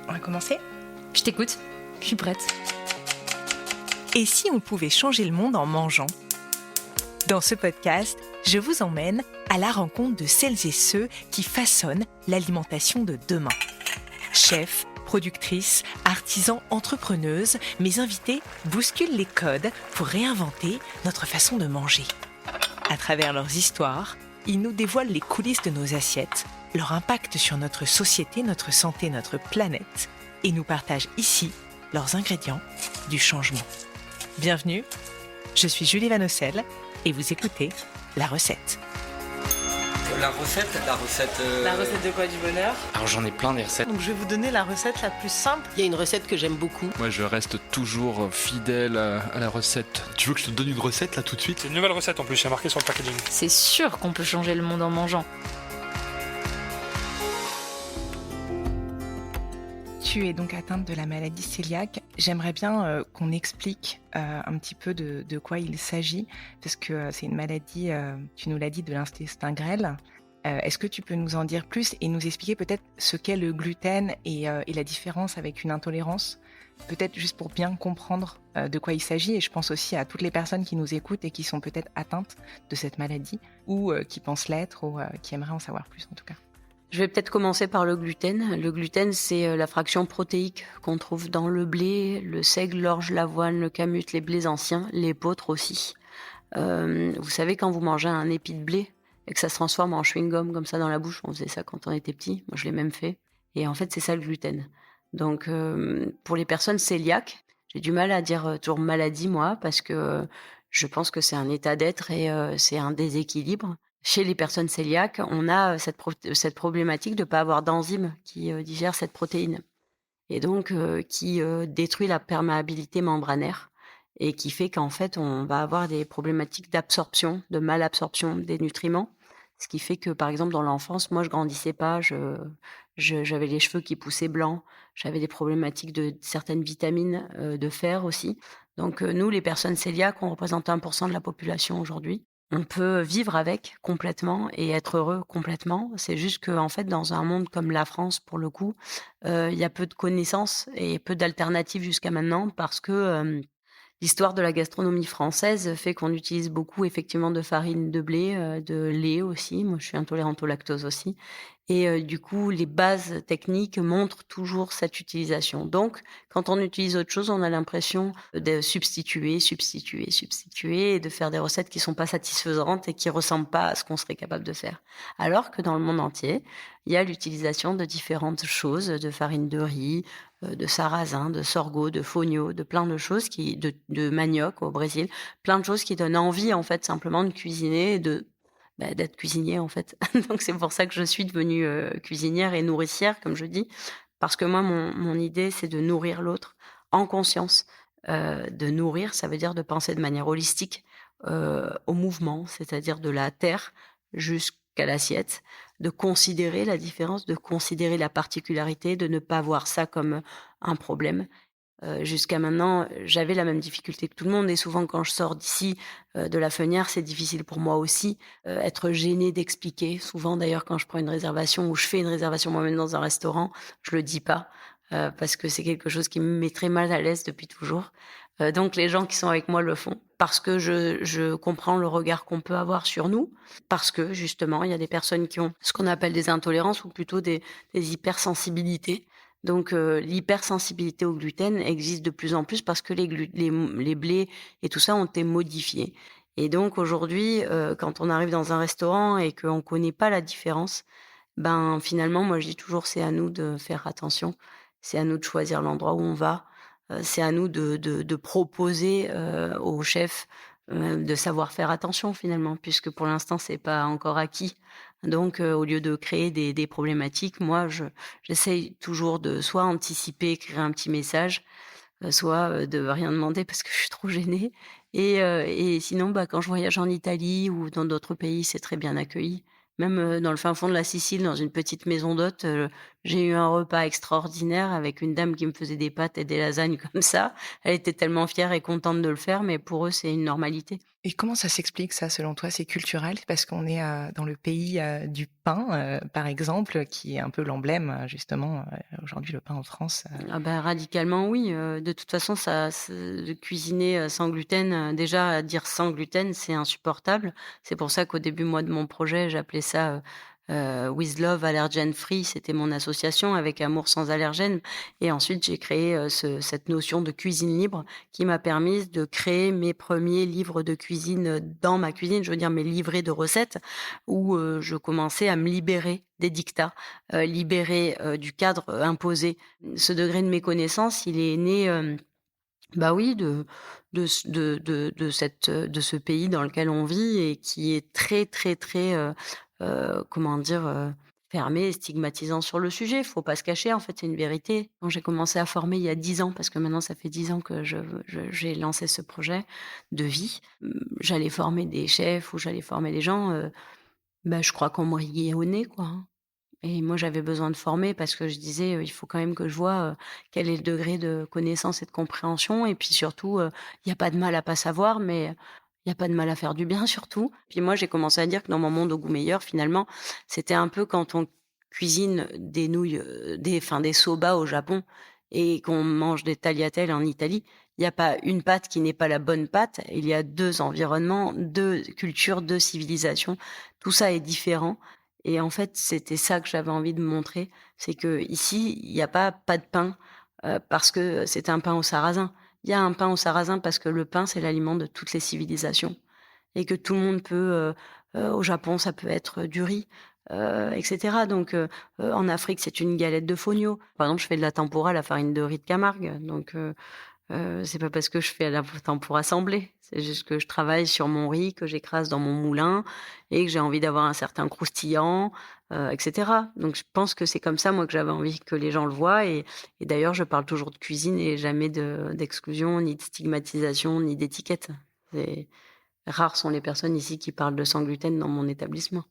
On va commencer ? Je t'écoute, je suis prête. Et si on pouvait changer le monde en mangeant ? Dans ce podcast, je vous emmène à la rencontre de celles et ceux qui façonnent l'alimentation de demain. Chefs, productrices, artisans, entrepreneuses, mes invités bousculent les codes pour réinventer notre façon de manger. À travers leurs histoires, ils nous dévoilent les coulisses de nos assiettes, leur impact sur notre société, notre santé, notre planète, et nous partagent ici leurs ingrédients du changement. Bienvenue, je suis Julie Vanocelle et vous écoutez La Recette. La recette La recette de quoi, du bonheur? Alors j'en ai plein des recettes. Donc je vais vous donner la recette la plus simple. Il y a une recette que j'aime beaucoup. Moi je reste toujours fidèle à la recette. Tu veux que je te donne une recette là tout de suite ? C'est une nouvelle recette en plus, il y a marqué sur le packaging. C'est sûr qu'on peut changer le monde en mangeant. Tu es donc atteinte de la maladie cœliaque. J'aimerais bien qu'on explique un petit peu de quoi il s'agit, parce que c'est une maladie, tu nous l'as dit, de l'intestin grêle. Est-ce que tu peux nous en dire plus et nous expliquer peut-être ce qu'est le gluten et la différence avec une intolérance ? Peut-être juste pour bien comprendre de quoi il s'agit. Et je pense aussi à toutes les personnes qui nous écoutent et qui sont peut-être atteintes de cette maladie ou qui pensent l'être ou qui aimeraient en savoir plus en tout cas. Je vais peut-être commencer par le gluten. Le gluten, c'est la fraction protéique qu'on trouve dans le blé, le seigle, l'orge, l'avoine, le kamut, les blés anciens, l'épeautre aussi. Vous savez, quand vous mangez un épi de blé et que ça se transforme en chewing-gum comme ça dans la bouche, on faisait ça quand on était petit, moi je l'ai même fait. Et en fait, c'est ça le gluten. Donc, pour les personnes cœliaques, j'ai du mal à dire toujours maladie, moi, parce que je pense que c'est un état d'être et c'est un déséquilibre. Chez les personnes cœliaques, on a cette problématique de ne pas avoir d'enzyme qui digère cette protéine et donc qui détruit la perméabilité membranaire et qui fait qu'en fait, on va avoir des problématiques d'absorption, de malabsorption des nutriments. Ce qui fait que, par exemple, dans l'enfance, moi, je grandissais pas, j'avais les cheveux qui poussaient blancs, j'avais des problématiques de certaines vitamines, de fer aussi. Donc, nous, les personnes cœliaques, on représente 1% de la population aujourd'hui. On peut vivre avec complètement et être heureux complètement. C'est juste qu'en fait, dans un monde comme la France, pour le coup, il y a peu de connaissances et peu d'alternatives jusqu'à maintenant parce que l'histoire de la gastronomie française fait qu'on utilise beaucoup effectivement de farine de blé, de lait aussi. Moi, je suis intolérante au lactose aussi. Et du coup, les bases techniques montrent toujours cette utilisation. Donc, quand on utilise autre chose, on a l'impression de substituer et de faire des recettes qui sont pas satisfaisantes et qui ressemblent pas à ce qu'on serait capable de faire. Alors que dans le monde entier, il y a l'utilisation de différentes choses, de farine de riz, de sarrasin, de sorgho, de fonio, de plein de choses de manioc au Brésil, plein de choses qui donnent envie en fait simplement de cuisiner et d'être cuisinier en fait. Donc c'est pour ça que je suis devenue cuisinière et nourricière, comme je dis, parce que moi, mon idée, c'est de nourrir l'autre en conscience. De nourrir, ça veut dire de penser de manière holistique au mouvement, c'est-à-dire de la terre jusqu'à l'assiette, de considérer la différence, de considérer la particularité, de ne pas voir ça comme un problème. Jusqu'à maintenant, j'avais la même difficulté que tout le monde et souvent quand je sors d'ici, de la Fenière, c'est difficile pour moi aussi, être gênée d'expliquer. Souvent d'ailleurs quand je prends une réservation ou je fais une réservation moi-même dans un restaurant, je le dis pas, parce que c'est quelque chose qui me met très mal à l'aise depuis toujours. Donc les gens qui sont avec moi le font parce que je comprends le regard qu'on peut avoir sur nous, parce que justement, il y a des personnes qui ont ce qu'on appelle des intolérances ou plutôt des hypersensibilités. Donc l'hypersensibilité au gluten existe de plus en plus parce que les blés et tout ça ont été modifiés. Et donc aujourd'hui, quand on arrive dans un restaurant et qu'on connaît pas la différence, ben finalement, moi je dis toujours, c'est à nous de faire attention. C'est à nous de choisir l'endroit où on va. C'est à nous de proposer au chef de savoir faire attention finalement, puisque pour l'instant c'est pas encore acquis. Donc, au lieu de créer des problématiques, moi j'essaye toujours de soit anticiper, écrire un petit message, soit de rien demander parce que je suis trop gênée. Et sinon, bah, quand je voyage en Italie ou dans d'autres pays, c'est très bien accueilli. Même dans le fin fond de la Sicile, dans une petite maison d'hôtes, j'ai eu un repas extraordinaire avec une dame qui me faisait des pâtes et des lasagnes comme ça. Elle était tellement fière et contente de le faire, mais pour eux, c'est une normalité. Et comment ça s'explique ça, selon toi? C'est culturel? Parce qu'on est, dans le pays, du pain, par exemple, qui est un peu l'emblème, justement, aujourd'hui, le pain en France, Ah bah, radicalement oui, de toute façon de cuisiner, sans gluten, déjà dire sans gluten, c'est insupportable. C'est pour ça qu'au début, moi, de mon projet, j'appelais ça, With Love Allergen Free. C'était mon association avec Amour sans allergènes et ensuite j'ai créé, cette notion de cuisine libre qui m'a permise de créer mes premiers livres de cuisine, dans ma cuisine. Je veux dire mes livrets de recettes où, je commençais à me libérer des dictats, libérée, du cadre, imposé. Ce degré de méconnaissance, il est né, bah, oui, de ce pays dans lequel on vit et qui est très, très, très, comment dire? Fermé et stigmatisant sur le sujet. Faut pas se cacher, en fait, c'est une vérité. Quand j'ai commencé à former il y a 10 ans, parce que maintenant ça fait 10 ans que j'ai lancé ce projet de vie, j'allais former des chefs ou j'allais former des gens, bah, je crois qu'on me riait au nez, quoi, hein. Et moi, j'avais besoin de former parce que je disais, «Il faut quand même que je vois, quel est le degré de connaissance et de compréhension et puis surtout, il y a pas de mal à pas savoir, mais il y a pas de mal à faire du bien surtout». Puis moi, j'ai commencé à dire que dans mon monde au goût meilleur, finalement, c'était un peu quand on cuisine des nouilles, des soba au Japon et qu'on mange des tagliatelles en Italie. Il y a pas une pâte qui n'est pas la bonne pâte. Il y a 2 environnements, 2 cultures, 2 civilisations. Tout ça est différent et en fait, c'était ça que j'avais envie de montrer, c'est qu'ici, il y a pas de pain, parce que c'est un pain au sarrasin. Il y a un pain au sarrasin parce que le pain, c'est l'aliment de toutes les civilisations et que tout le monde peut, au Japon, ça peut être du riz, et cetera. Donc, en Afrique, c'est une galette de fonio. Par exemple, je fais de la tempura à la farine de riz de Camargue, donc c'est pas parce que je fais la tempura assemblée, c'est juste que je travaille sur mon riz, que j'écrase dans mon moulin et que j'ai envie d'avoir un certain croustillant, et cetera. Donc je pense que c'est comme ça, moi, que j'avais envie que les gens le voient et d'ailleurs, je parle toujours de cuisine et jamais d'exclusion, ni de stigmatisation, ni d'étiquette. C'est rares sont les personnes ici qui parlent de sans gluten dans mon établissement.